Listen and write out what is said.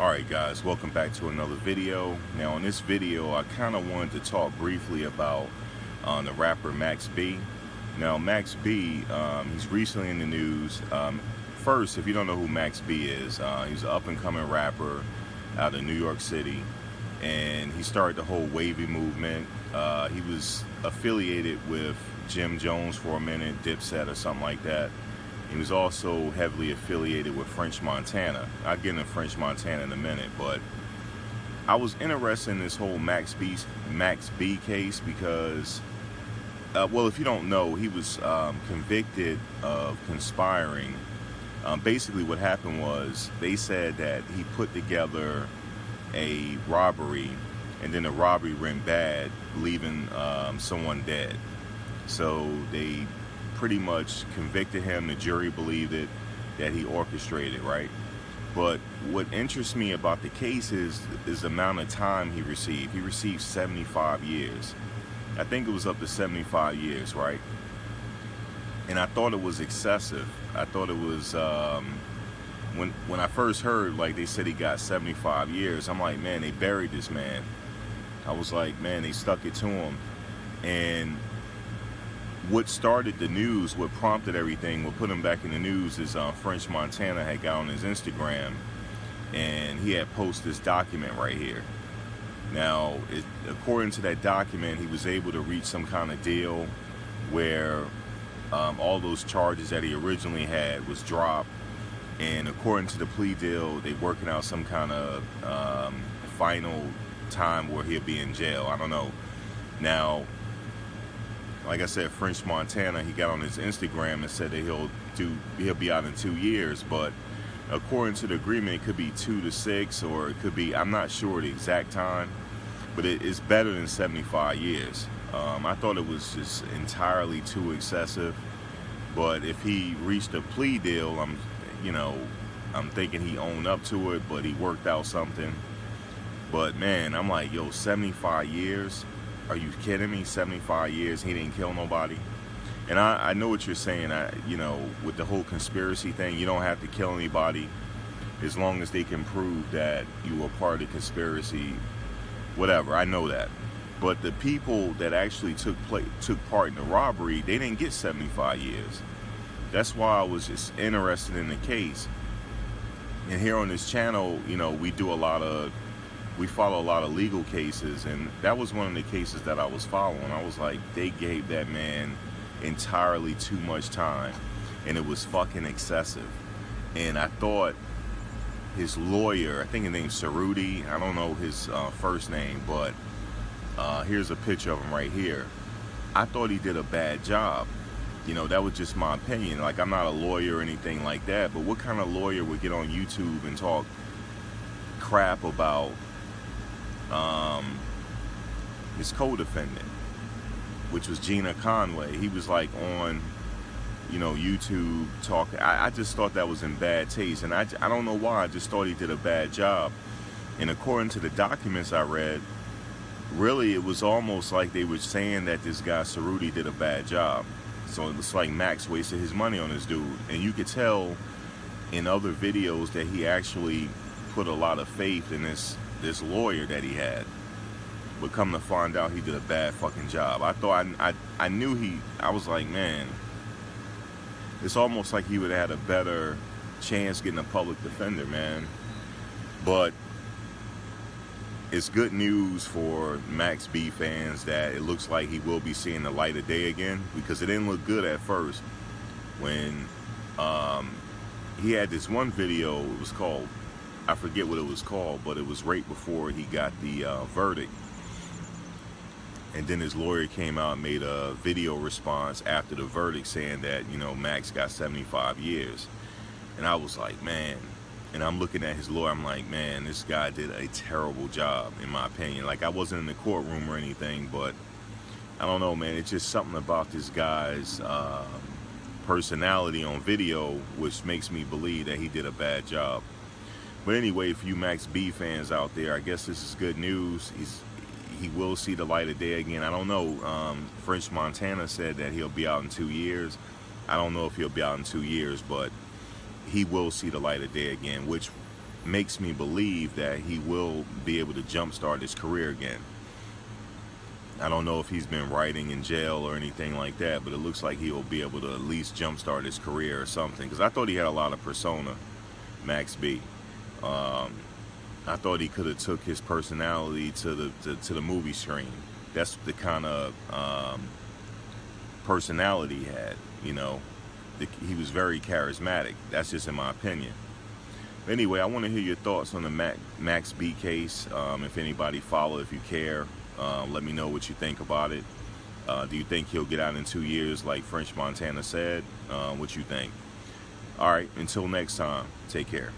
Alright guys, welcome back to another video. Now in this video I kind of wanted to talk briefly about the rapper Max B. Now Max B, he's recently in the news. First, if you don't know who Max B is, he's an up and coming rapper out of New York City, and he started the whole wavy movement. He was affiliated with Jim Jones for a minute, Dipset or something like that. He was also heavily affiliated with French Montana. I'll get into French Montana in a minute, but I was interested in this whole Max B case because, well, if you don't know, he was convicted of conspiring. Basically what happened was they said that he put together a robbery, and then the robbery went bad, leaving someone dead. So they pretty much convicted him. The jury believed it, that he orchestrated, right? But what interests me about the case is the amount of time he received. He received 75 years. I think it was up to 75 years, right? And I thought it was excessive. I thought it was, when I first heard, like, they said he got 75 years, I'm like, man, they buried this man. I was like, man, they stuck it to him. And what started the news, what prompted everything, what put him back in the news is French Montana had got on his Instagram and he had posted this document right here. Now, according to that document, he was able to reach some kind of deal where all those charges that he originally had was dropped, and according to the plea deal, they working out some kind of final time where he'll be in jail. I don't know. Now, like I said, French Montana, he got on his Instagram and said that he'll be out in 2 years, but according to the agreement, it could be 2 to 6, or it could be, I'm not sure the exact time, but it's better than 75 years. I thought it was just entirely too excessive, but if he reached a plea deal, I'm thinking he owned up to it, but he worked out something. But man, I'm like, yo, 75 years? Are you kidding me? 75 years, he didn't kill nobody? And I know what you're saying. With the whole conspiracy thing, you don't have to kill anybody as long as they can prove that you were part of the conspiracy, whatever. I know that. But the people that actually took part in the robbery, they didn't get 75 years. That's why I was just interested in the case. And here on this channel, we follow a lot of legal cases, and that was one of the cases that I was following. I was like, they gave that man entirely too much time, and it was fucking excessive. And I thought his lawyer, I think his name's Cerruti, I don't know his first name, but here's a picture of him right here. I thought he did a bad job. That was just my opinion. Like, I'm not a lawyer or anything like that, but what kind of lawyer would get on YouTube and talk crap about his co-defendant, which was Gina Conway? He was like on, YouTube talking. I just thought that was in bad taste, and I don't know why. I just thought he did a bad job. And according to the documents I read, really it was almost like they were saying that this guy Cerruti did a bad job. So it was like Max wasted his money on this dude, and you could tell in other videos that he actually put a lot of faith in this lawyer that he had. But come to find out, he did a bad fucking job. I thought I knew I was like, man, it's almost like he would have had a better chance getting a public defender, man. But it's good news for Max B fans that it looks like he will be seeing the light of day again, because it didn't look good at first when he had this one video. It was called, I forget what it was called, but it was right before he got the verdict. And then his lawyer came out and made a video response after the verdict saying that, Max got 75 years. And I was like, man, and I'm looking at his lawyer, I'm like, man, this guy did a terrible job, in my opinion. Like, I wasn't in the courtroom or anything, but I don't know, man. It's just something about this guy's personality on video which makes me believe that he did a bad job. But anyway, for you Max B fans out there, I guess this is good news. He will see the light of day again. I don't know. French Montana said that he'll be out in 2 years. I don't know if he'll be out in 2 years, but he will see the light of day again, which makes me believe that he will be able to jumpstart his career again. I don't know if he's been writing in jail or anything like that, but it looks like he'll be able to at least jumpstart his career or something. Because I thought he had a lot of persona, Max B. I thought he could have took his personality to the movie screen. That's the kind of personality he had. You know, he was very charismatic. That's just in my opinion. Anyway, I want to hear your thoughts on the Max B case. If anybody follow, if you care, let me know what you think about it. Do you think he'll get out in 2 years like French Montana said? What you think? All right, until next time, take care.